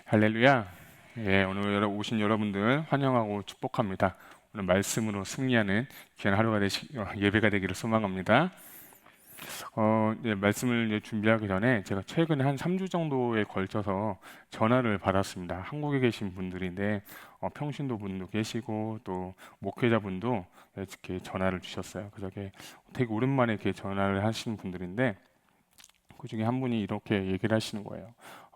할렐루야. 예, 오늘 오신 여러분들 환영하고 축복합니다. 오늘 말씀으로 승리하는 귀한 하루가 예배가 되기를 소망합니다. 말씀을 준비하기 전에 제가 최근에 한 3주 정도에 걸쳐서 전화를 받았습니다. 한국에 계신 분들인데 평신도 분도 계시고 또 목회자분도 이렇게 전화를 주셨어요. 그래서 되게 오랜만에 이렇게 전화를 하시는 분들인데 그 중에 한 분이 이렇게 얘기를 하시는 거예요.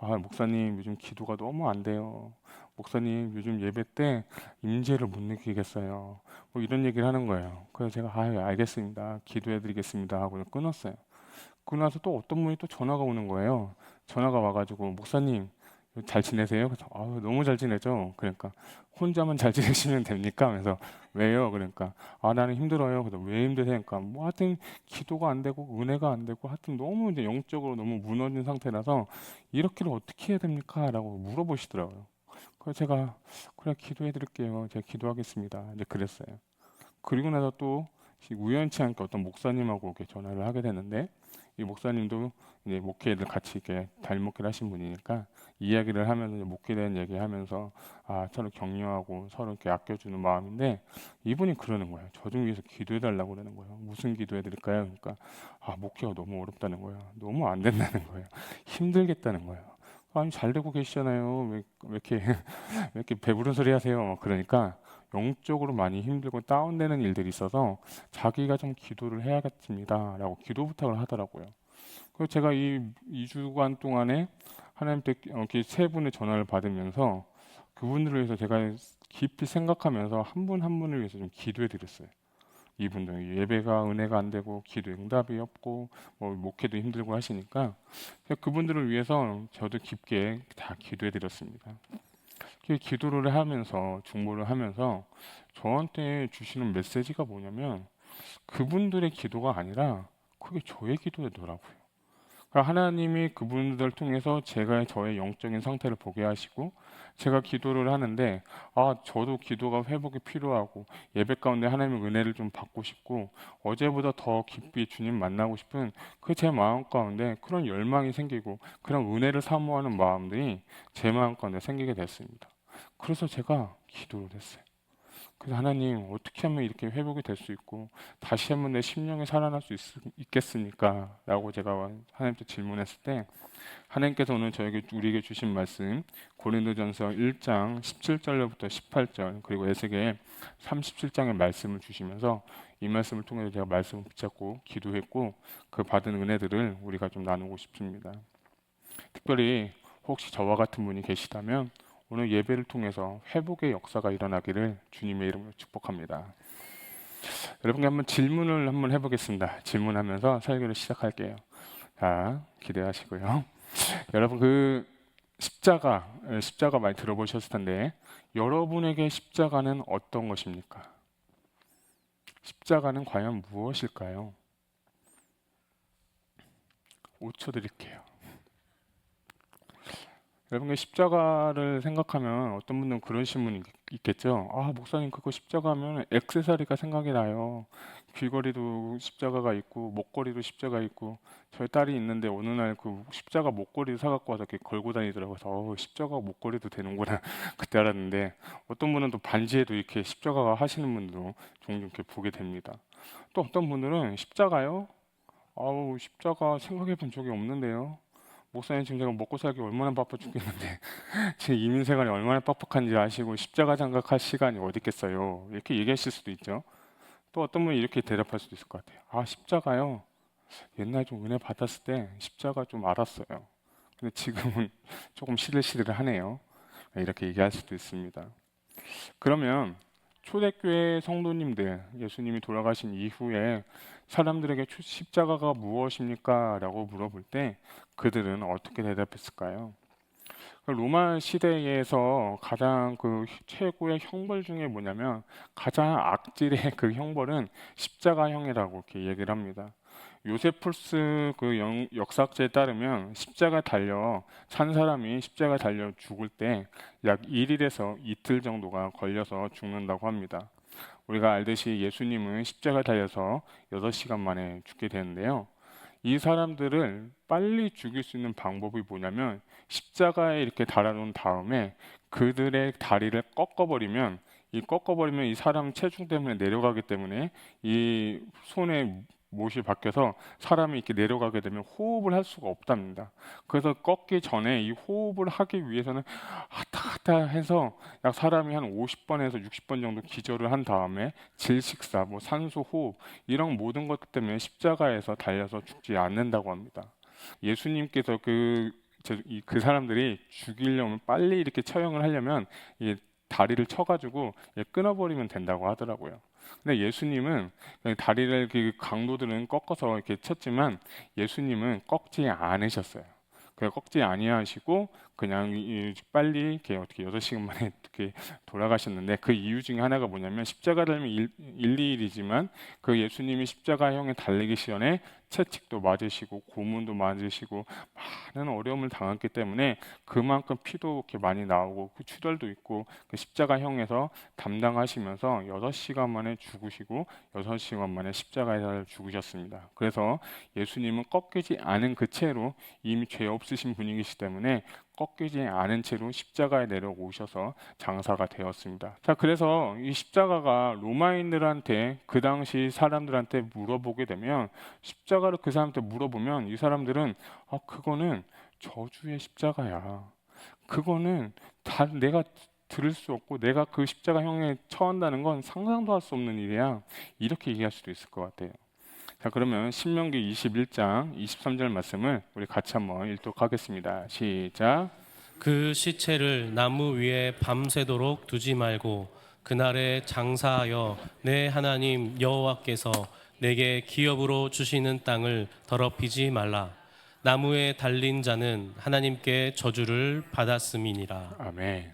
아, 목사님, 요즘 기도가 너무 안 돼요. 목사님, 요즘 예배 때 임재를 못 느끼겠어요. 뭐 이런 얘기를 하는 거예요. 그래서 제가 알겠습니다. 기도해 드리겠습니다 하고 끊었어요. 그러고 나서 또 어떤 분이 또 전화가 오는 거예요. 전화가 와가지고 목사님 잘 지내세요? 그래서 너무 잘 지내죠. 그러니까 혼자만 잘 지내시면 됩니까? 그래서 왜요? 그러니까 나는 힘들어요. 그래서 왜 힘드세요? 그러니까 뭐 하여튼 기도가 안 되고 은혜가 안 되고 하여튼 너무 이제 영적으로 너무 무너진 상태라서 이렇게를 어떻게 해야 됩니까? 라고 물어보시더라고요. 그래서 제가 그래 기도해 드릴게요. 제가 기도하겠습니다. 이제 그랬어요. 그리고 나서 또 우연치 않게 어떤 목사님하고 이렇게 전화를 하게 되는데 이 목사님도 이제 목회를 같이 이렇게 달목회를 하신 분이니까 이야기를 하면서 이제 목회에 대한 얘기하면서 서로 격려하고 서로 이렇게 아껴주는 마음인데 이분이 그러는 거예요. 저 좀 위해서 기도해 달라고 그러는 거예요. 무슨 기도해 드릴까요? 그러니까 목회가 너무 어렵다는 거예요. 너무 안 된다는 거예요. 힘들겠다는 거예요. 아니 잘 되고 계시잖아요. 왜 이렇게 왜 이렇게 배부른 소리 하세요? 그러니까 영적으로 많이 힘들고 다운되는 일들이 있어서 자기가 좀 기도를 해야겠습니다라고 기도 부탁을 하더라고요. 그래서 제가 이 2주간 동안에 하나님께 이렇게 세 분의 전화를 받으면서 그분들을 위해서 제가 깊이 생각하면서 한 분 한 분을 위해서 좀 기도해 드렸어요. 이분들 예배가 은혜가 안 되고 기도 응답이 없고 뭐 목회도 힘들고 하시니까 그분들을 위해서 저도 깊게 다 기도해 드렸습니다. 기도를 하면서 중보를 하면서 저한테 주시는 메시지가 뭐냐면 그분들의 기도가 아니라 그게 저의 기도더라고요. 그러니까 하나님이 그분들 통해서 제가 저의 영적인 상태를 보게 하시고 제가 기도를 하는데 저도 기도가 회복이 필요하고 예배 가운데 하나님의 은혜를 좀 받고 싶고 어제보다 더 깊이 주님 만나고 싶은 그 제 마음 가운데 그런 열망이 생기고 그런 은혜를 사모하는 마음들이 제 마음 가운데 생기게 됐습니다. 그래서 제가 기도를 했어요. 그래서 하나님 어떻게 하면 이렇게 회복이 될 수 있고 다시 한번 내 심령이 살아날 수 있겠습니까? 라고 제가 하나님께 질문했을 때 하나님께서 오늘 우리에게 주신 말씀 고린도전서 1장 17절부터 18절 그리고 에스겔 37장의 말씀을 주시면서 이 말씀을 통해서 제가 말씀을 붙잡고 기도했고 그 받은 은혜들을 우리가 좀 나누고 싶습니다. 특별히 혹시 저와 같은 분이 계시다면 오늘 예배를 통해서 회복의 역사가 일어나기를 주님의 이름으로 축복합니다. 여러분께 한번 질문을 한번 해보겠습니다. 질문하면서 설교를 시작할게요. 자, 기대하시고요. 여러분 십자가 많이 들어보셨을 텐데 여러분에게 십자가는 어떤 것입니까? 십자가는 과연 무엇일까요? 5초 드릴게요. 여러분의 십자가를 생각하면 어떤 분들은 그러신 분이 있겠죠. 목사님 그거 십자가 하면 액세서리가 생각이 나요. 귀걸이도 십자가가 있고 목걸이도 십자가 있고 저희 딸이 있는데 어느 날 그 십자가 목걸이 사갖고 와서 이렇게 걸고 다니더라고요. 그래서 십자가 목걸이도 되는구나 그때 알았는데 어떤 분은 또 반지에도 이렇게 십자가가 하시는 분도 종종 이렇게 보게 됩니다. 또 어떤 분들은 십자가요? 십자가 생각해 본 적이 없는데요. 목사님 지금 제가 먹고 살기 얼마나 바빠 죽겠는데 제 이민생활이 얼마나 빡빡한지 아시고 십자가 장각할 시간이 어디 있겠어요. 이렇게 얘기하실 수도 있죠. 또 어떤 분이 이렇게 대답할 수도 있을 것 같아요. 십자가요. 옛날 좀 은혜 받았을 때 십자가 좀 알았어요. 근데 지금은 조금 시들시들하네요. 이렇게 얘기할 수도 있습니다. 그러면 초대교회 성도님들, 예수님이 돌아가신 이후에 사람들에게 십자가가 무엇입니까? 라고 물어볼 때 그들은 어떻게 대답했을까요? 로마 시대에서 가장 그 최고의 형벌 중에 뭐냐면 가장 악질의 그 형벌은 십자가형이라고 이렇게 얘기를 합니다. 요세푸스 그 역사학자에 따르면 십자가 달려 산 사람이 십자가 달려 죽을 때 약 1일에서 이틀 정도가 걸려서 죽는다고 합니다. 우리가 알듯이 예수님은 십자가 달려서 6시간 만에 죽게 되는데요. 이 사람들을 빨리 죽일 수 있는 방법이 뭐냐면 십자가에 이렇게 달아놓은 다음에 그들의 다리를 꺾어버리면 이 사람 체중 때문에 내려가기 때문에 이 손에 못이 박혀서 사람이 이렇게 내려가게 되면 호흡을 할 수가 없답니다. 그래서 꺾기 전에 이 호흡을 하기 위해서는 하다 해서 약 사람이 한 50번에서 60번 정도 기절을 한 다음에 질식사, 뭐 산소 호흡 이런 모든 것들 때문에 십자가에서 달려서 죽지 않는다고 합니다. 예수님께서 그 사람들이 죽이려면 빨리 이렇게 처형을 하려면 이 다리를 쳐가지고 끊어버리면 된다고 하더라고요. 근데 예수님은 다리를 그 강도들은 꺾어서 이렇게 쳤지만 예수님은 꺾지 않으셨어요. 그냥 꺾지 아니하시고 그냥 빨리 이렇게 어떻게 6시간 만에 이렇게 돌아가셨는데 그 이유 중에 하나가 뭐냐면 십자가 달면 2일이지만 그 예수님이 십자가형에 달리기 전에 채찍도 맞으시고 고문도 맞으시고 많은 어려움을 당했기 때문에 그만큼 피도 이렇게 많이 나오고 그 출혈도 있고 그 십자가형에서 담당하시면서 6시간 만에 죽으시고 6시간 만에 십자가에서 죽으셨습니다. 그래서 예수님은 꺾이지 않은 그 채로 이미 죄 없으신 분이시기 때문에 꺾이지 않은 채로 십자가에 내려오셔서 장사가 되었습니다. 자, 그래서 이 십자가가 로마인들한테 그 당시 사람들한테 물어보게 되면 십자가를 그 사람한테 물어보면 이 사람들은 그거는 저주의 십자가야. 그거는 다 내가 들을 수 없고 내가 그 십자가형에 처한다는 건 상상도 할 수 없는 일이야. 이렇게 얘기할 수도 있을 것 같아요. 자, 그러면 신명기 21장 23절 말씀을 우리 같이 한번 읽도록하겠습니다. 시작. 그 시체를 나무 위에 밤새도록 두지 말고 그날에 장사하여 내 하나님 여호와께서 내게 기업으로 주시는 땅을 더럽히지 말라. 나무에 달린 자는 하나님께 저주를 받았음이니라. 아멘.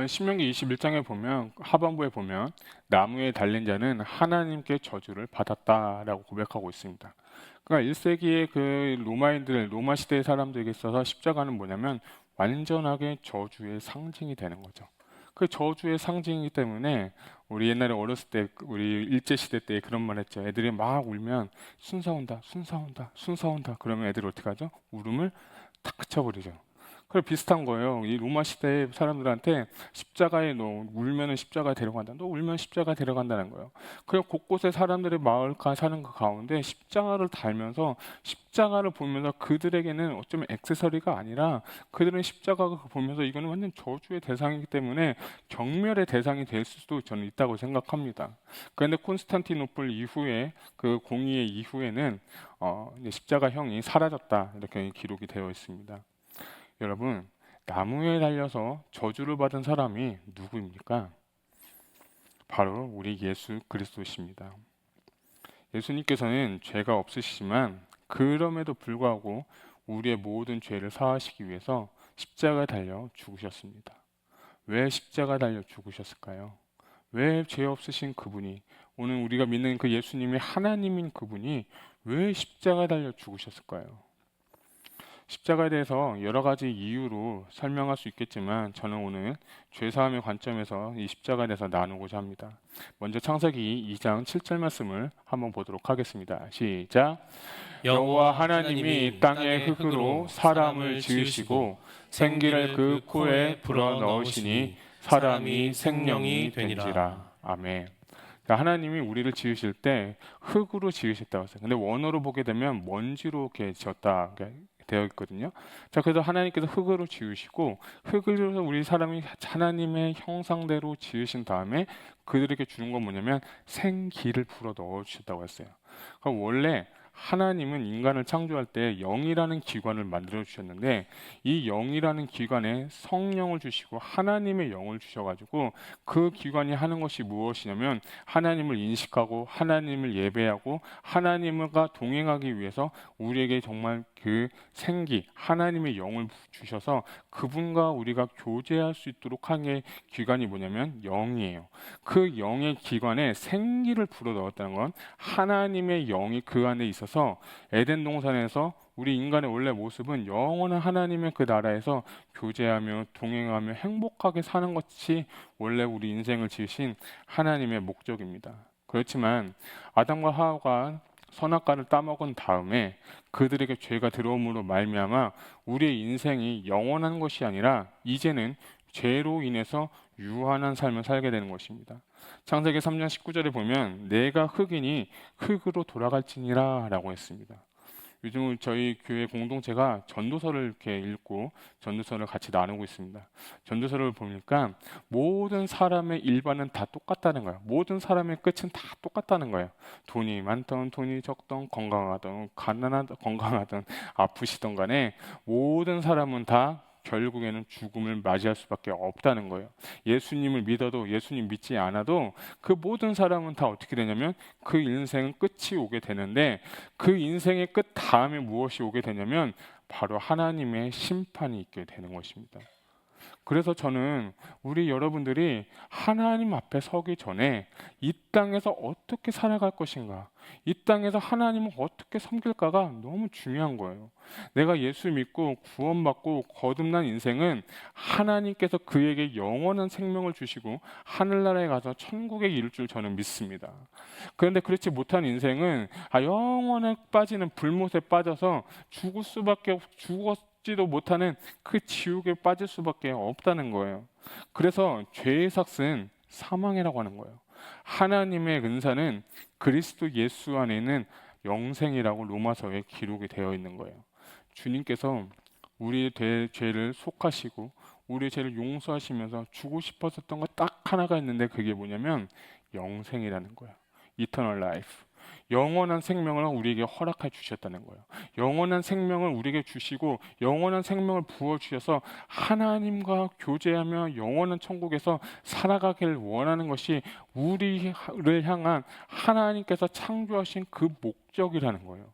신명기 21장에 보면 하반부에 보면 나무에 달린 자는 하나님께 저주를 받았다라고 고백하고 있습니다. 그러니까 1세기의 그 로마 시대의 사람들에게 있어서 십자가는 뭐냐면 완전하게 저주의 상징이 되는 거죠. 그 저주의 상징이기 때문에 우리 옛날에 어렸을 때 우리 일제 시대 때 그런 말 했죠. 애들이 막 울면 순사 온다, 순사 온다, 순사 온다. 그러면 애들이 어떻게 하죠? 울음을 탁 그쳐버리죠. 그 비슷한 거예요. 이 로마 시대 사람들한테 십자가에 너 울면은 십자가에 데려간다. 너 울면 십자가에 데려간다는 거예요. 그래서 곳곳에 사람들의 마을가 사는 그 가운데 십자가를 달면서 십자가를 보면서 그들에게는 어쩌면 액세서리가 아니라 그들은 십자가를 보면서 이거는 완전 저주의 대상이기 때문에 경멸의 대상이 될 수도 저는 있다고 생각합니다. 그런데 콘스탄티노플 이후에 그 공의의 이후에는 이제 십자가형이 사라졌다 이렇게 기록이 되어 있습니다. 여러분, 나무에 달려서 저주를 받은 사람이 누구입니까? 바로 우리 예수 그리스도십니다. 예수님께서는 죄가 없으시지만 그럼에도 불구하고 우리의 모든 죄를 사하시기 위해서 십자가에 달려 죽으셨습니다. 왜 십자가에 달려 죽으셨을까요? 왜 죄 없으신 그분이, 오늘 우리가 믿는 그 예수님이 하나님인 그분이 왜 십자가에 달려 죽으셨을까요? 십자가에 대해서 여러 가지 이유로 설명할 수 있겠지만 저는 오늘 죄사함의 관점에서 이 십자가에 대해서 나누고자 합니다. 먼저 창세기 2장 7절 말씀을 한번 보도록 하겠습니다. 시작. 여호와 하나님이 땅의 흙으로 사람을 지으시고 생기를 그 코에 불어 넣으시니 사람이 생명이 된지라. 아멘. 하나님이 우리를 지으실 때 흙으로 지으셨다고 했어요. 근데 원어로 보게 되면 먼지로 이렇게 지었다 되어 있거든요. 자, 그래서 하나님께서 흙으로 지으시고 흙을 우리 사람이 하나님의 형상대로 지으신 다음에 그들에게 주는 건 뭐냐면 생기를 불어 넣어 주셨다고 했어요. 그러니까 원래 하나님은 인간을 창조할 때 영이라는 기관을 만들어 주셨는데 이 영이라는 기관에 성령을 주시고 하나님의 영을 주셔가지고 그 기관이 하는 것이 무엇이냐면 하나님을 인식하고 하나님을 예배하고 하나님과 동행하기 위해서 우리에게 정말 그 생기 하나님의 영을 주셔서 그분과 우리가 교제할 수 있도록 하는 기관이 뭐냐면 영이에요. 그 영의 기관에 생기를 불어 넣었다는 건 하나님의 영이 그 안에 있어서 에덴 동산에서 우리 인간의 원래 모습은 영원한 하나님의 그 나라에서 교제하며 동행하며 행복하게 사는 것이 원래 우리 인생을 지으신 하나님의 목적입니다. 그렇지만 아담과 하와가 선악과를 따먹은 다음에 그들에게 죄가 들어옴으로 말미암아 우리의 인생이 영원한 것이 아니라 이제는 죄로 인해서 유한한 삶을 살게 되는 것입니다. 창세기 3장 19절에 보면 내가 흙이니 흙으로 돌아갈지니라 라고 했습니다. 요즘 저희 교회 공동체가 전도서를 이렇게 읽고 전도서를 같이 나누고 있습니다. 전도서를 보니까 모든 사람의 일반은 다 똑같다는 거예요. 모든 사람의 끝은 다 똑같다는 거예요. 돈이 많던 돈이 적던 건강하던 가난하던 건강하던 아프시던 간에 모든 사람은 다 결국에는 죽음을 맞이할 수밖에 없다는 거예요. 예수님을 믿어도 예수님 믿지 않아도 그 모든 사람은 다 어떻게 되냐면 그 인생은 끝이 오게 되는데 그 인생의 끝 다음에 무엇이 오게 되냐면 바로 하나님의 심판이 있게 되는 것입니다. 그래서 저는 우리 여러분들이 하나님 앞에 서기 전에 이 땅에서 어떻게 살아갈 것인가, 이 땅에서 하나님을 어떻게 섬길까가 너무 중요한 거예요. 내가 예수 믿고 구원받고 거듭난 인생은 하나님께서 그에게 영원한 생명을 주시고 하늘나라에 가서 천국에 이를 줄 저는 믿습니다. 그런데 그렇지 못한 인생은 영원에 빠지는 불못에 빠져서 죽지도 못하는 그 지옥에 빠질 수밖에 없다는 거예요. 그래서 죄의 삭은 사망이라고 하는 거예요. 하나님의 은사는 그리스도 예수 안에 있는 영생이라고 로마서에 기록이 되어 있는 거예요. 주님께서 우리의 죄를 속하시고 우리의 죄를 용서하시면서 주고 싶었던 것 딱 하나가 있는데 그게 뭐냐면 영생이라는 거예요. Eternal life. 영원한 생명을 우리에게 허락해 주셨다는 거예요. 영원한 생명을 우리에게 주시고 영원한 생명을 부어 주셔서 하나님과 교제하며 영원한 천국에서 살아가길 원하는 것이 우리를 향한 하나님께서 창조하신 그 목적이라는 거예요.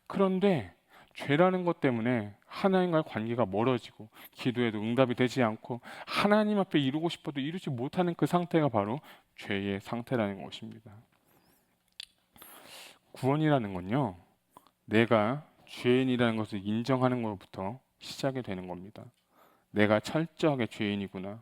그런데 죄라는 것 때문에 하나님과의 관계가 멀어지고 기도에도 응답이 되지 않고 하나님 앞에 이루고 싶어도 이루지 못하는 그 상태가 바로 죄의 상태라는 것입니다. 구원이라는 건요, 내가 죄인이라는 것을 인정하는 것부터 시작이 되는 겁니다. 내가 철저하게 죄인이구나,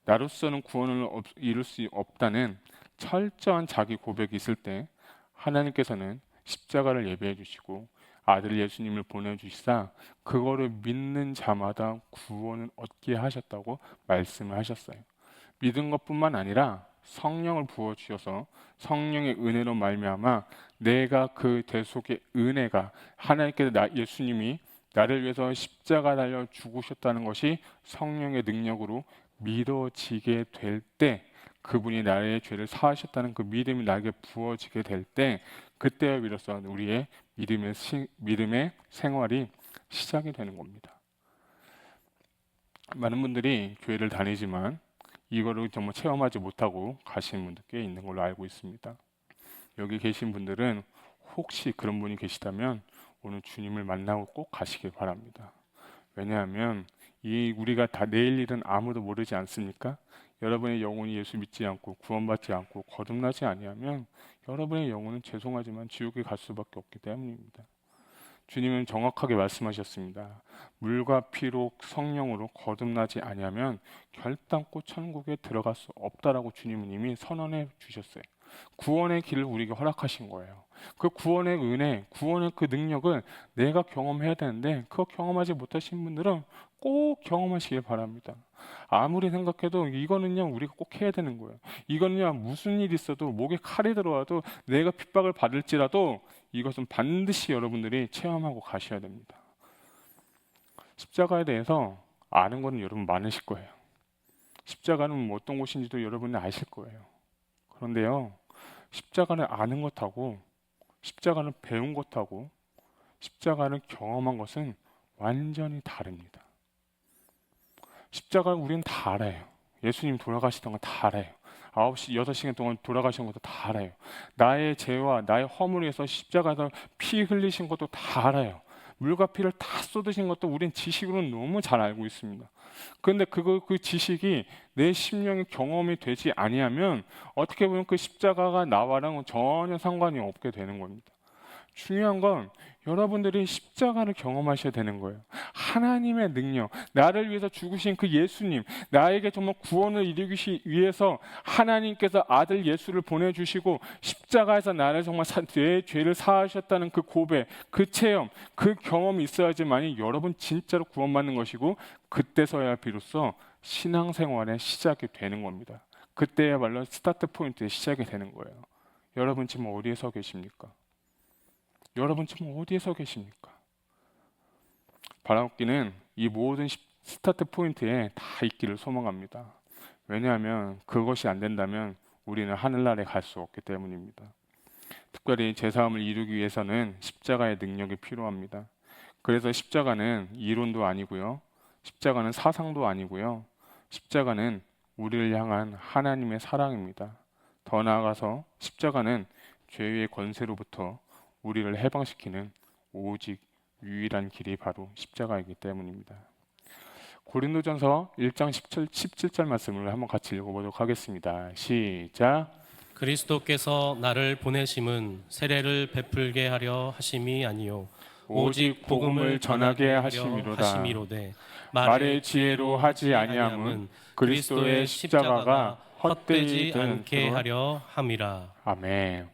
나로서는 구원을 이룰 수 없다는 철저한 자기 고백이 있을 때 하나님께서는 십자가를 예배해 주시고 아들 예수님을 보내주시사 그거를 믿는 자마다 구원을 얻게 하셨다고 말씀을 하셨어요. 믿은 것뿐만 아니라 성령을 부어주셔서 성령의 은혜로 말미암아 내가 그 대속의 은혜가 하나님께서 예수님이 나를 위해서 십자가 달려 죽으셨다는 것이 성령의 능력으로 믿어지게 될 때 그분이 나의 죄를 사하셨다는 그 믿음이 나에게 부어지게 될 때 그때에 비로소 우리의 믿음의 생활이 시작이 되는 겁니다. 많은 분들이 교회를 다니지만 이거를 정말 체험하지 못하고 가시는 분들 꽤 있는 걸로 알고 있습니다. 여기 계신 분들은 혹시 그런 분이 계시다면 오늘 주님을 만나고 꼭 가시길 바랍니다. 왜냐하면 우리가 다 내일 일은 아무도 모르지 않습니까? 여러분의 영혼이 예수 믿지 않고 구원받지 않고 거듭나지 아니하면 여러분의 영혼은 죄송하지만 지옥에 갈 수밖에 없기 때문입니다. 주님은 정확하게 말씀하셨습니다. 물과 피로 성령으로 거듭나지 아니하면 결단코 천국에 들어갈 수 없다라고 주님은 이미 선언해 주셨어요. 구원의 길을 우리에게 허락하신 거예요. 그 구원의 은혜, 구원의 그 능력을 내가 경험해야 되는데 그거 경험하지 못하신 분들은 꼭 경험하시길 바랍니다. 아무리 생각해도 이거는요 우리가 꼭 해야 되는 거예요. 이거는요 무슨 일이 있어도 목에 칼이 들어와도 내가 핍박을 받을지라도 이것은 반드시 여러분들이 체험하고 가셔야 됩니다. 십자가에 대해서 아는 거는 여러분 많으실 거예요. 십자가는 뭐 어떤 곳인지도 여러분은 아실 거예요. 그런데요 십자가는 아는 것하고 십자가는 배운 것하고 십자가는 경험한 것은 완전히 다릅니다. 십자가를 우리는 다 알아요. 예수님 돌아가시던 거 다 알아요. 9시, 6시간 동안 돌아가신 것도 다 알아요. 나의 죄와 나의 허물을 위해서 십자가에서 피 흘리신 것도 다 알아요. 물과 피를 다 쏟으신 것도 우린 지식으로는 너무 잘 알고 있습니다. 그런데 그 지식이 내 심령의 경험이 되지 아니하면 어떻게 보면 그 십자가가 나와랑 전혀 상관이 없게 되는 겁니다. 중요한 건 여러분들이 십자가를 경험하셔야 되는 거예요. 하나님의 능력, 나를 위해서 죽으신 그 예수님, 나에게 정말 구원을 이루기 위해서 하나님께서 아들 예수를 보내주시고 십자가에서 나를 정말 내 죄를 사하셨다는 그 고백, 그 체험, 그 경험이 있어야지만이 여러분 진짜로 구원받는 것이고, 그때서야 비로소 신앙생활의 시작이 되는 겁니다. 그때야말로 스타트 포인트의 시작이 되는 거예요. 여러분 지금 어디에 서 계십니까? 여러분 지금 어디에 서 계십니까? 바라옵기는 이 모든 스타트 포인트에 다 있기를 소망합니다. 왜냐하면 그것이 안 된다면 우리는 하늘나라에 갈 수 없기 때문입니다. 특별히 제사함을 이루기 위해서는 십자가의 능력이 필요합니다. 그래서 십자가는 이론도 아니고요. 십자가는 사상도 아니고요. 십자가는 우리를 향한 하나님의 사랑입니다. 더 나아가서 십자가는 죄의 권세로부터 우리를 해방시키는 오직 유일한 길이 바로 십자가이기 때문입니다. 고린도전서 1장 17절 말씀을 한번 같이 읽어보도록 하겠습니다. 시작. 그리스도께서 나를 보내심은 세례를 베풀게 하려 하심이 아니요 오직 복음을 전하게 하심이로다. 말의 지혜로 하지 아니함은 그리스도의 십자가가 헛되지 않게 않도록. 하려 함이라. 아멘.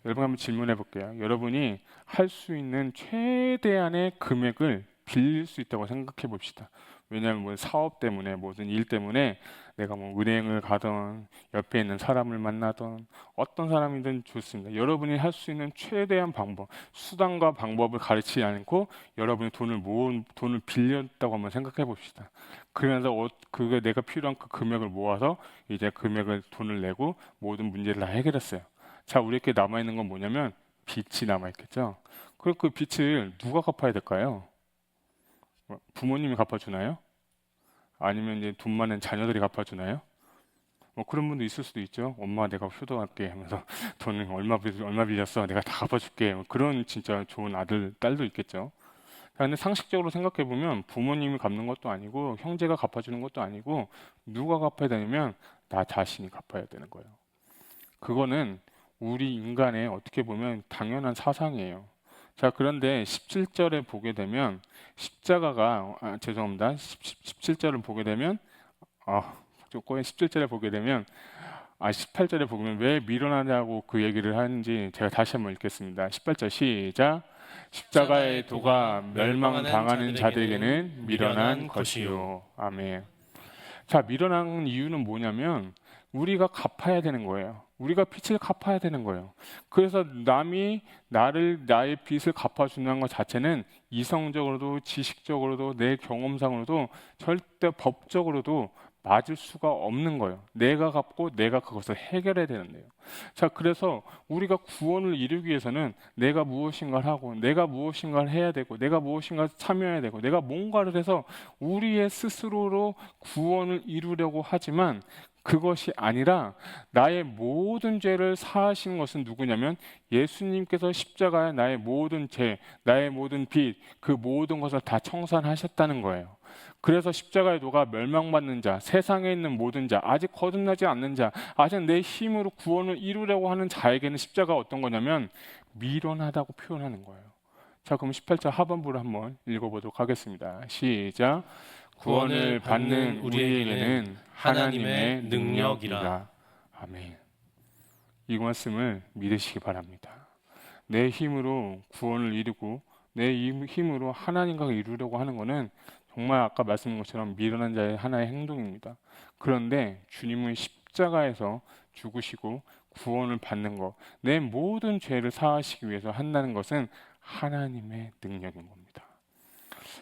여러분 한번 질문해 볼게요. 여러분이 할 수 있는 최대한의 금액을 빌릴 수 있다고 생각해 봅시다. 왜냐하면 뭐 사업 때문에 무슨 일 때문에 내가 뭐 은행을 가던 옆에 있는 사람을 만나던 어떤 사람이든 좋습니다. 여러분이 할 수 있는 최대한 방법, 수단과 방법을 가르치지 않고 여러분이 돈을 빌렸다고 한번 생각해 봅시다. 그러면서 그게 내가 필요한 그 금액을 모아서 이제 돈을 내고 모든 문제를 다 해결했어요. 자, 우리에게 남아있는 건 뭐냐면 빚이 남아있겠죠. 그럼 그 빚을 누가 갚아야 될까요? 부모님이 갚아주나요? 아니면 이제 돈 많은 자녀들이 갚아주나요? 뭐 그런 분도 있을 수도 있죠. 엄마 내가 효도할게 하면서 돈 얼마 빌렸어 내가 다 갚아줄게. 뭐 그런 진짜 좋은 아들 딸도 있겠죠. 근데 상식적으로 생각해 보면 부모님이 갚는 것도 아니고 형제가 갚아주는 것도 아니고 누가 갚아야 되냐면 나 자신이 갚아야 되는 거예요. 그거는 우리 인간의 어떻게 보면 당연한 사상이에요. 자, 그런데 17절에 보게 되면 십자가가 죄송합니다. 17절을 보게 되면 조금 17절에 보게 되면 18절에 보면 왜 밀어나냐고 그 얘기를 하는지 제가 다시 한번 읽겠습니다. 18절 시작. 십자가의 도가 멸망당하는 자들에게는 미련한 것이요. 아멘. 자, 밀어난 이유는 뭐냐면 우리가 갚아야 되는 거예요. 우리가 빚을 갚아야 되는 거예요. 그래서 남이 나의 빚을 갚아준다는 것 자체는 이성적으로도 지식적으로도 내 경험상으로도 절대 법적으로도 맞을 수가 없는 거예요. 내가 갚고 내가 그것을 해결해야 되는데요. 자, 그래서 우리가 구원을 이루기 위해서는 내가 무엇인가를 하고 내가 무엇인가를 해야 되고 내가 무엇인가를 참여해야 되고 내가 뭔가를 해서 우리의 스스로로 구원을 이루려고 하지만 그것이 아니라 나의 모든 죄를 사하신 것은 누구냐면 예수님께서 십자가에 나의 모든 죄, 나의 모든 빚, 그 모든 것을 다 청산하셨다는 거예요. 그래서 십자가의 도가 멸망받는 자, 세상에 있는 모든 자, 아직 거듭나지 않는 자, 아직 내 힘으로 구원을 이루려고 하는 자에게는 십자가가 어떤 거냐면 미련하다고 표현하는 거예요. 자, 그럼 18절 하반부를 한번 읽어보도록 하겠습니다. 시작. 구원을 받는 우리에게는 하나님의 능력이라. 아멘. 이 말씀을 믿으시기 바랍니다. 내 힘으로 구원을 이루고 내 힘으로 하나님과 이루려고 하는 것은 정말 아까 말씀드린 것처럼 미련한 자의 하나의 행동입니다. 그런데 주님은 십자가에서 죽으시고 구원을 받는 것, 내 모든 죄를 사하시기 위해서 한다는 것은 하나님의 능력인 겁니다.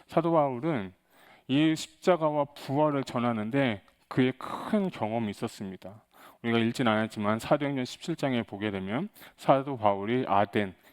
사도 바울은 이 십자가와 부활을 전하는데 그의 큰 경험이 있었습니다. 우리가 읽진 않았지만 사도행전 17장에 보게 되면 사도 바울이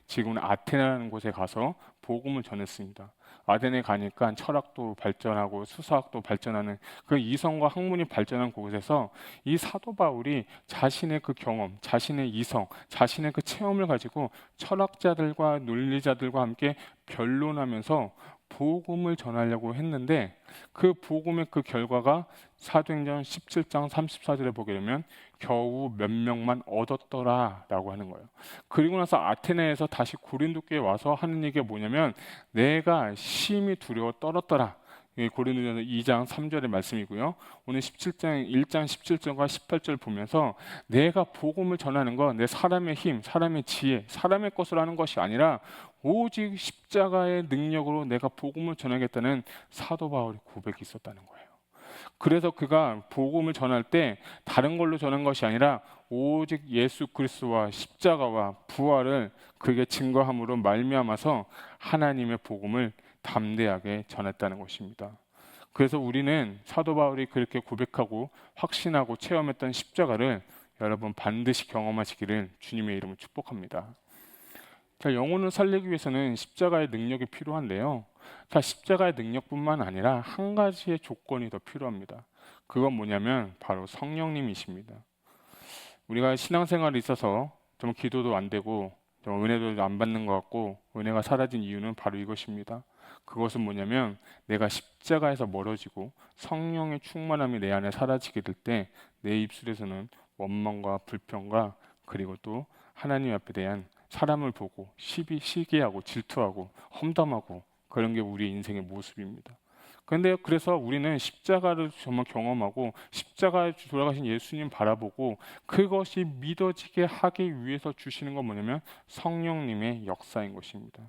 지금은 아테네라는 곳에 가서 복음을 전했습니다. 아테네 가니까 철학도 발전하고 수사학도 발전하는 그 이성과 학문이 발전한 곳에서 이 사도 바울이 자신의 그 경험, 자신의 이성, 자신의 그 체험을 가지고 철학자들과 논리자들과 함께 변론하면서 복음을 전하려고 했는데 그 복음의 그 결과가 사도행전 17장 34절에 보게 되면 겨우 몇 명만 얻었더라라고 하는 거예요. 그리고 나서 아테네에서 다시 고린도교에 와서 하는 얘기가 뭐냐면 내가 심히 두려워 떨었더라. 이게 고린도전서 2장 3절의 말씀이고요. 오늘 17장 1장 17절과 18절 보면서 내가 복음을 전하는 건 내 사람의 힘, 사람의 지혜, 사람의 것으로 하는 것이 아니라 오직 십자가의 능력으로 내가 복음을 전하겠다는 사도 바울의 고백이 있었다는 거예요. 그래서 그가 복음을 전할 때 다른 걸로 전한 것이 아니라 오직 예수 그리스도와 십자가와 부활을 그게 증거함으로 말미암아서 하나님의 복음을 담대하게 전했다는 것입니다. 그래서 우리는 사도 바울이 그렇게 고백하고 확신하고 체험했던 십자가를 여러분 반드시 경험하시기를 주님의 이름으로 축복합니다. 자, 영혼을 살리기 위해서는 십자가의 능력이 필요한데요. 자, 십자가의 능력뿐만 아니라 한 가지의 조건이 더 필요합니다. 그건 뭐냐면 바로 성령님이십니다. 우리가 신앙생활에 있어서 좀 기도도 안 되고 좀 은혜도 안 받는 것 같고 은혜가 사라진 이유는 바로 이것입니다. 그것은 뭐냐면 내가 십자가에서 멀어지고 성령의 충만함이 내 안에 사라지게 될 때 내 입술에서는 원망과 불평과 그리고 또 하나님 앞에 대한 사람을 보고 시기하고 질투하고 험담하고 그런 게 우리의 인생의 모습입니다. 그런데 그래서 우리는 십자가를 정말 경험하고 십자가에 돌아가신 예수님 바라보고 그것이 믿어지게 하기 위해서 주시는 건 뭐냐면 성령님의 역사인 것입니다.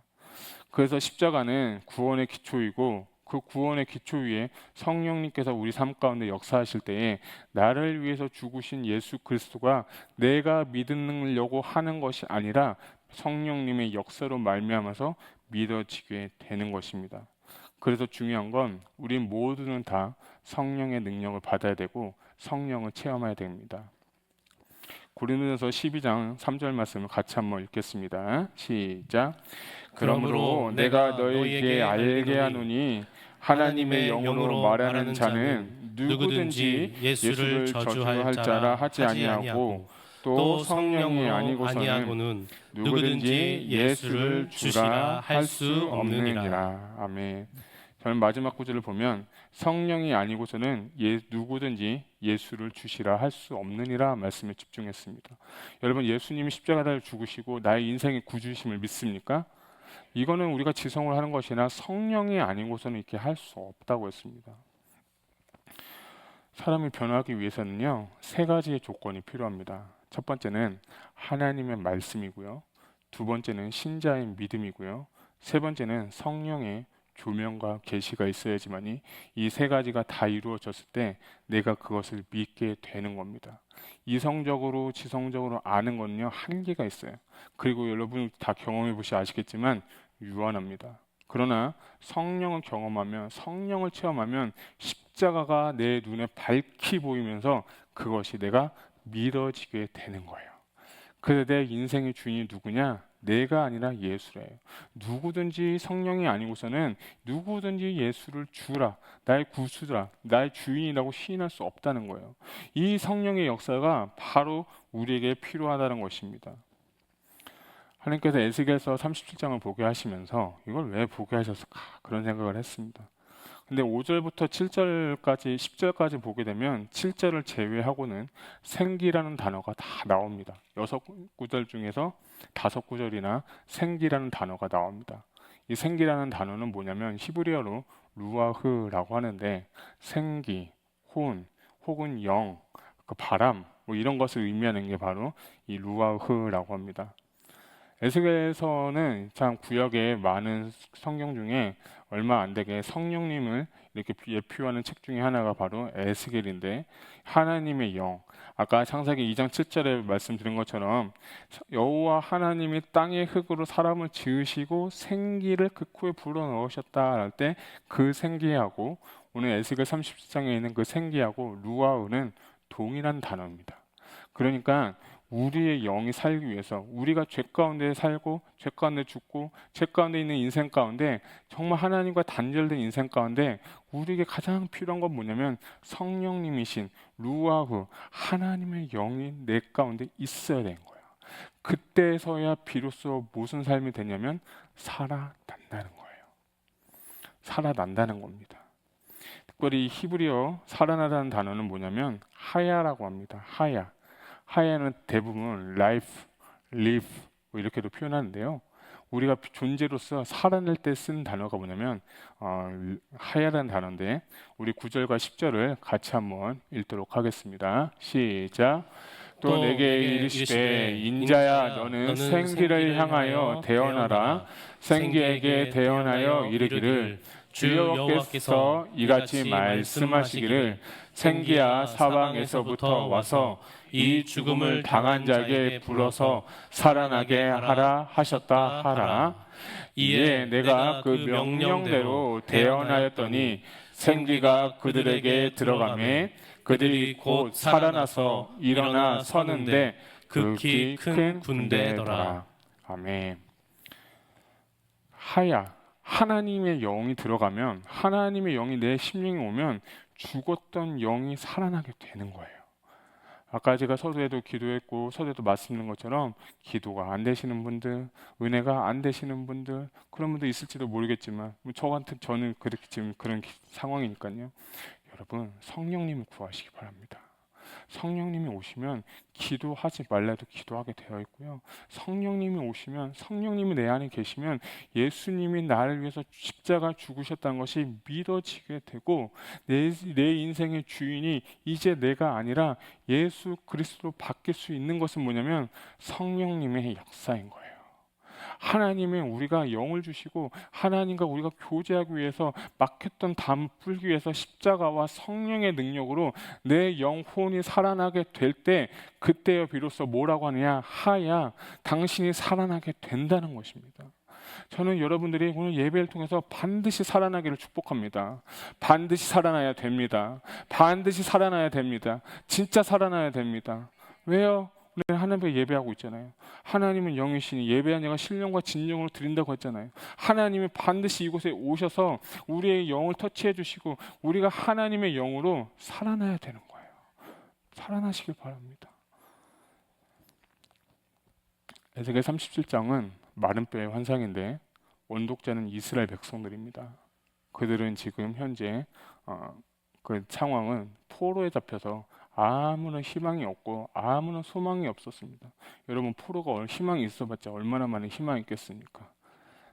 그래서 십자가는 구원의 기초이고 그 구원의 기초 위에 성령님께서 우리 삶 가운데 역사하실 때에 나를 위해서 죽으신 예수 그리스도가 내가 믿으려고 하는 것이 아니라 성령님의 역사로 말미암아서 믿어지게 되는 것입니다. 그래서 중요한 건 우리 모두는 다 성령의 능력을 받아야 되고 성령을 체험해야 됩니다. 고린도전서 12장 3절 말씀을 같이 한번 읽겠습니다. 시작. 그러므로 내가 너희에게 알게 하노니 하나님의 영으로 말하는 자는 누구든지 예수를 저주할 자라 하지 아니하고 또 성령이 아니고서는 누구든지 예수를 주라 할 수 없느니라. 아멘. 저는 마지막 구절을 보면 성령이 아니고서는 누구든지 예수를 주시라 할 수 없느니라 말씀에 집중했습니다. 여러분, 예수님이 십자가를 죽으시고 나의 인생의 구주심을 믿습니까? 이거는 우리가 지성을 하는 것이나 성령이 아니고서는 이렇게 할 수 없다고 했습니다. 사람이 변화하기 위해서는요, 세 가지의 조건이 필요합니다. 첫 번째는 하나님의 말씀이고요. 두 번째는 신자의 믿음이고요. 세 번째는 성령의 조명과 계시가 있어야지만이 이 세 가지가 다 이루어졌을 때 내가 그것을 믿게 되는 겁니다. 이성적으로 지성적으로 아는 거는요 한계가 있어요. 그리고 여러분 다 경험해 보시 아시겠지만 유한합니다. 그러나 성령을 경험하면 성령을 체험하면 십자가가 내 눈에 밝히 보이면서 그것이 내가 믿어지게 되는 거예요. 그래서 내 인생의 주인이 누구냐? 내가 아니라 예수래요. 누구든지 성령이 아니고서는 누구든지 예수를 주라, 나의 구주라, 나의 주인이라고 시인할 수 없다는 거예요. 이 성령의 역사가 바로 우리에게 필요하다는 것입니다. 하나님께서 에스겔서 37장을 보게 하시면서 이걸 왜 보게 하셨을까 그런 생각을 했습니다. 근데 5절부터 7절까지 10절까지 보게 되면 7절을 제외하고는 생기라는 단어가 다 나옵니다. 6구절 중에서 5구절이나 생기라는 단어가 나옵니다. 이 생기라는 단어는 뭐냐면 히브리어로 루아흐라고 하는데 생기, 혼, 혹은 영, 그 바람 뭐 이런 것을 의미하는 게 바로 이 루아흐라고 합니다. 에스겔서는 참 구약의 많은 성경 중에 얼마 안 되게 성령님을 이렇게 예표하는 책 중에 하나가 바로 에스겔인데 하나님의 영, 아까 창세기 2장 7절에 말씀드린 것처럼 여호와 하나님이 땅의 흙으로 사람을 지으시고 생기를 그 코에 불어넣으셨다 할 때 그 생기하고 오늘 에스겔 37장에 있는 그 생기하고 루아흐는 동일한 단어입니다. 그러니까 우리의 영이 살기 위해서 우리가 죄 가운데 살고 죄 가운데 죽고 죄 가운데 있는 인생 가운데 정말 하나님과 단절된 인생 가운데 우리에게 가장 필요한 건 뭐냐면 성령님이신 루아흐 하나님의 영이 내 가운데 있어야 되는 거예요. 그때서야 비로소 무슨 삶이 되냐면 살아난다는 거예요. 살아난다는 겁니다. 특별히 히브리어 살아나다는 단어는 뭐냐면 하야라고 합니다. 하야. 하야는 대부분 life, live 뭐 이렇게도 표현하는데요. 우리가 존재로서 살아날 때 쓴 단어가 뭐냐면 하야라는 단어인데, 우리 9절과 10절을 같이 한번 읽도록 하겠습니다. 시작. 또 내게 이르시되 인자야 너는 생기를 향하여 대언하라. 생기에게 대언하여 이르기를 주 여호와께서 이같이 말씀하시기를 생기야 사방에서부터 와서 이 죽음을 당한 자에게 불어서 살아나게 하라 하셨다 하라. 이에 내가 그 명령대로 대언하였더니 생기가 그들에게 들어가매 그들이 곧 살아나서 일어나 서는데 극히 큰 군대더라. 아멘. 하야, 하나님의 영이 들어가면, 하나님의 영이 내 심령에 오면 죽었던 영이 살아나게 되는 거예요. 아까 제가 서두에도 기도했고 서두에도 말씀드린 것처럼 기도가 안 되시는 분들, 은혜가 안 되시는 분들, 그런 분들 있을지도 모르겠지만 저는 그렇게 지금 그런 상황이니까요. 여러분, 성령님을 구하시기 바랍니다. 성령님이 오시면 기도하지 말라도 기도하게 되어 있고요. 성령님이 오시면, 성령님이 내 안에 계시면 예수님이 나를 위해서 십자가 죽으셨다는 것이 믿어지게 되고 내 인생의 주인이 이제 내가 아니라 예수 그리스도로 바뀔 수 있는 것은 뭐냐면 성령님의 역사인 거예요. 하나님은 우리가 영을 주시고 하나님과 우리가 교제하기 위해서 막혔던 담을 풀기 위해서 십자가와 성령의 능력으로 내 영혼이 살아나게 될 때, 그때야 비로소 뭐라고 하느냐, 하야 당신이 살아나게 된다는 것입니다. 저는 여러분들이 오늘 예배를 통해서 반드시 살아나기를 축복합니다. 반드시 살아나야 됩니다. 반드시 살아나야 됩니다. 진짜 살아나야 됩니다. 왜요? 우리는 하나님께 예배하고 있잖아요. 하나님은 영이시니 예배한 자가 신령과 진정으로 드린다고 했잖아요. 하나님이 반드시 이곳에 오셔서 우리의 영을 터치해 주시고 우리가 하나님의 영으로 살아나야 되는 거예요. 살아나시길 바랍니다. 에스겔 37장은 마른 뼈의 환상인데 원독자는 이스라엘 백성들입니다. 그들은 지금 현재 그 상황은 포로에 잡혀서 아무런 희망이 없고 아무런 소망이 없었습니다. 여러분, 포로가 희망이 있어봤자 얼마나 많은 희망이 있겠습니까?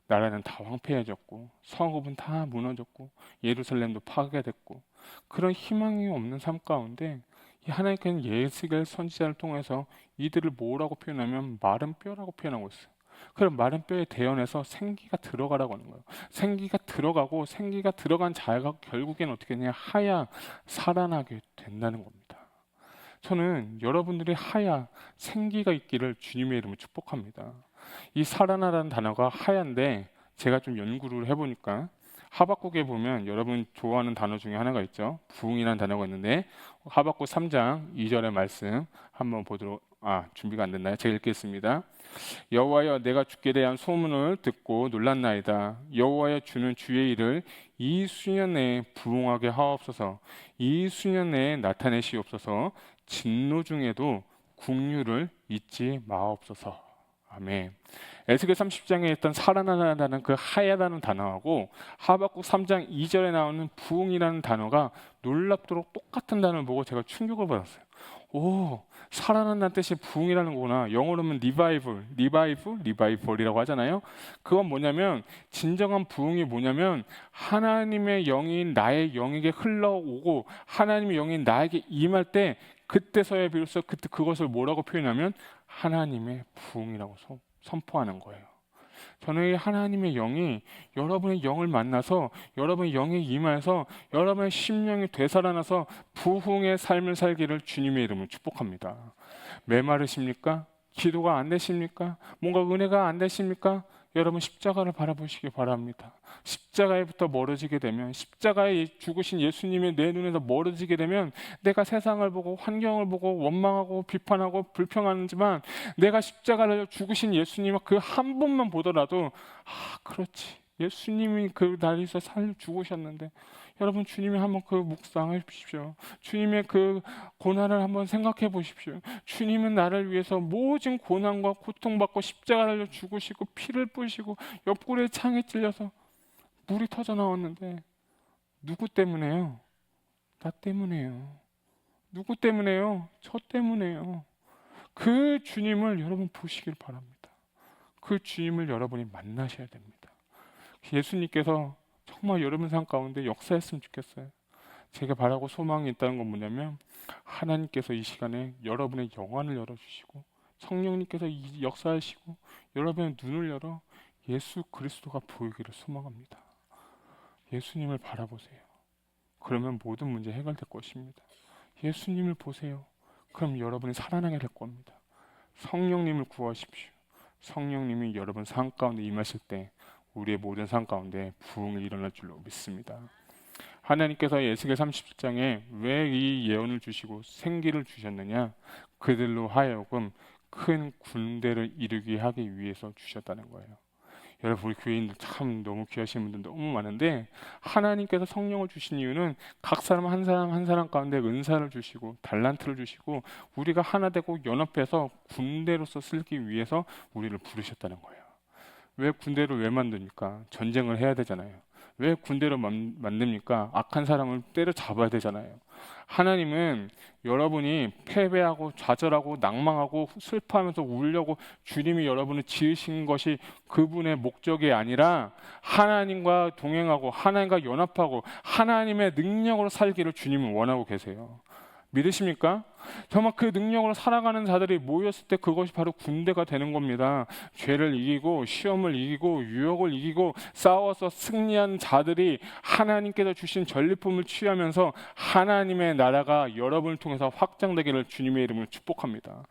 나라는 다 황폐해졌고 성읍은 다 무너졌고 예루살렘도 파괴됐고 그런 희망이 없는 삶 가운데 하나님께는 예스겔 선지자를 통해서 이들을 뭐라고 표현하면 마른 뼈라고 표현하고 있어요. 그럼 마른 뼈에 대언해서 생기가 들어가라고 하는 거예요. 생기가 들어가고 생기가 들어간 자가 결국엔 어떻게 되냐, 하야 살아나게 된다는 겁니다. 저는 여러분들이 하야 생기가 있기를 주님의 이름으로 축복합니다. 이 살아나라는 단어가 하얀데 제가 좀 연구를 해보니까 하박국에 보면 여러분 좋아하는 단어 중에 하나가 있죠. 부흥이라는 단어가 있는데 하박국 3장 2절의 말씀 한번 보도록, 준비가 안 됐나요? 제가 읽겠습니다. 여호와여, 내가 주께 대한 소문을 듣고 놀랐나이다. 여호와여, 주는 주의 일을 이 수년 내에 부흥하게 하옵소서. 이 수년 내에 나타내시옵소서. 진노 중에도 긍휼을 잊지 마옵소서. 아멘. 에스겔 30장에 있던 살아나라는 그 하야라는 단어하고 하박국 3장 2절에 나오는 부흥이라는 단어가 놀랍도록 똑같은 단어를 보고 제가 충격을 받았어요. 오, 살아난다는 뜻이 부흥이라는 거구나. 영어로는 리바이벌이라고 하잖아요. 그건 뭐냐면, 진정한 부흥이 뭐냐면 하나님의 영이 나의 영에게 흘러오고 하나님의 영이 나에게 임할 때, 그때서야 비로소 그것을 뭐라고 표현하면 하나님의 부흥이라고 선포하는 거예요. 저는 이 하나님의 영이 여러분의 영을 만나서 여러분의 영에 임해서 여러분의 심령이 되살아나서 부흥의 삶을 살기를 주님의 이름으로 축복합니다. 메마르십니까? 기도가 안 되십니까? 뭔가 은혜가 안 되십니까? 여러분, 십자가를 바라보시기 바랍니다. 십자가에부터 멀어지게 되면, 십자가에 죽으신 예수님이 내 눈에서 멀어지게 되면 내가 세상을 보고 환경을 보고 원망하고 비판하고 불평하지만 내가 십자가를 죽으신 예수님 그 한 분만 보더라도 그렇지, 예수님이 그 날에서 죽으셨는데, 여러분, 주님이 한번 그 묵상해 보십시오. 주님의 그 고난을 한번 생각해 보십시오. 주님은 나를 위해서 모진 고난과 고통받고 십자가를 죽으시고 피를 뿌시고 옆구리에 창에 찔려서 물이 터져 나왔는데 누구 때문에요? 나 때문에요. 누구 때문에요? 저 때문에요. 그 주님을 여러분 보시길 바랍니다. 그 주님을 여러분이 만나셔야 됩니다. 예수님께서 정말 여러분 삶 가운데 역사했으면 좋겠어요. 제가 바라고 소망이 있다는 건 뭐냐면 하나님께서 이 시간에 여러분의 영안을 열어주시고 성령님께서 이 역사하시고 여러분의 눈을 열어 예수 그리스도가 보이기를 소망합니다. 예수님을 바라보세요. 그러면 모든 문제 해결될 것입니다. 예수님을 보세요. 그럼 여러분이 살아나게 될 겁니다. 성령님을 구하십시오. 성령님이 여러분 삶 가운데 임하실 때 우리의 모든 삶 가운데 부흥이 일어날 줄로 믿습니다. 하나님께서 에스겔 30장에 왜 이 예언을 주시고 생기를 주셨느냐? 그들로 하여금 큰 군대를 이루게 하기 위해서 주셨다는 거예요. 여러분 우리 교인들 참 너무 귀하신 분들 너무 많은데 하나님께서 성령을 주신 이유는 각 사람 한 사람 한 사람 가운데 은사를 주시고 달란트를 주시고 우리가 하나 되고 연합해서 군대로서 쓰기 위해서 우리를 부르셨다는 거예요. 왜 군대를 왜 만듭니까? 전쟁을 해야 되잖아요. 왜 군대를 만듭니까? 악한 사람을 때려잡아야 되잖아요. 하나님은 여러분이 패배하고 좌절하고 낭망하고 슬퍼하면서 울려고 주님이 여러분을 지으신 것이 그분의 목적이 아니라 하나님과 동행하고 하나님과 연합하고 하나님의 능력으로 살기를 주님은 원하고 계세요. 믿으십니까? 정말 그 능력으로 살아가는 자들이 모였을 때 그것이 바로 군대가 되는 겁니다. 죄를 이기고 시험을 이기고 유혹을 이기고 싸워서 승리한 자들이 하나님께서 주신 전리품을 취하면서 하나님의 나라가 여러분을 통해서 확장되기를 주님의 이름으로 축복합니다.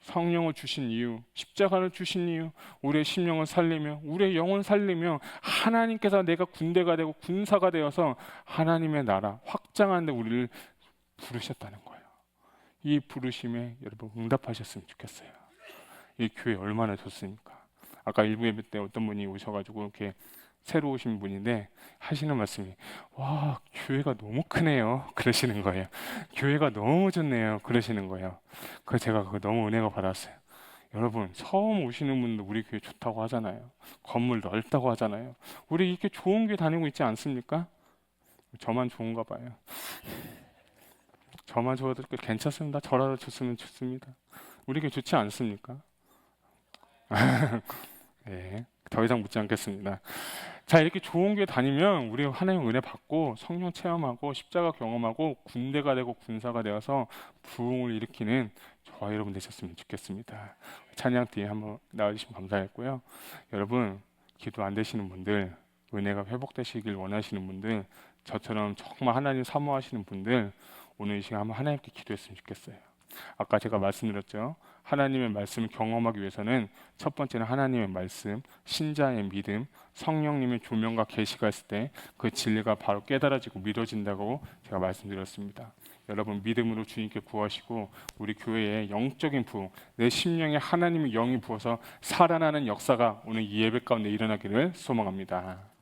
성령을 주신 이유, 십자가를 주신 이유, 우리의 심령을 살리며 우리의 영혼을 살리며 하나님께서 내가 군대가 되고 군사가 되어서 하나님의 나라 확장하는 데 우리를 부르셨다는 거예요. 이 부르심에 여러분 응답하셨으면 좋겠어요. 이 교회 얼마나 좋습니까? 아까 일부 예배 때 어떤 분이 오셔가지고 이렇게 새로 오신 분인데 하시는 말씀이 와 교회가 너무 크네요 그러시는 거예요. 교회가 너무 좋네요 그러시는 거예요. 그래서 제가 그거 너무 은혜가 받았어요. 여러분 처음 오시는 분도 우리 교회 좋다고 하잖아요. 건물 넓다고 하잖아요. 우리 이렇게 좋은 교회 다니고 있지 않습니까? 저만 좋은가 봐요. 저만 좋아도 괜찮습니다. 저라도 좋으면 좋습니다. 우리 교회 좋지 않습니까? 네, 더 이상 묻지 않겠습니다. 자, 이렇게 좋은 교회 다니면 우리 하나님 은혜 받고 성령 체험하고 십자가 경험하고 군대가 되고 군사가 되어서 부흥을 일으키는 저와 여러분 되셨으면 좋겠습니다. 찬양 뒤에 한번 나와주시면 감사하겠고요. 여러분 기도 안 되시는 분들, 은혜가 회복되시길 원하시는 분들, 저처럼 정말 하나님 사모하시는 분들 오늘 이 시간 한번 하나님께 기도했으면 좋겠어요. 아까 제가 말씀드렸죠. 하나님의 말씀을 경험하기 위해서는 첫 번째는 하나님의 말씀, 신자의 믿음, 성령님의 조명과 계시가 있을 때 그 진리가 바로 깨달아지고 믿어진다고 제가 말씀드렸습니다. 여러분 믿음으로 주님께 구하시고 우리 교회의 영적인 부흥, 내 심령에 하나님의 영이 부어서 살아나는 역사가 오늘 이 예배 가운데 일어나기를 소망합니다.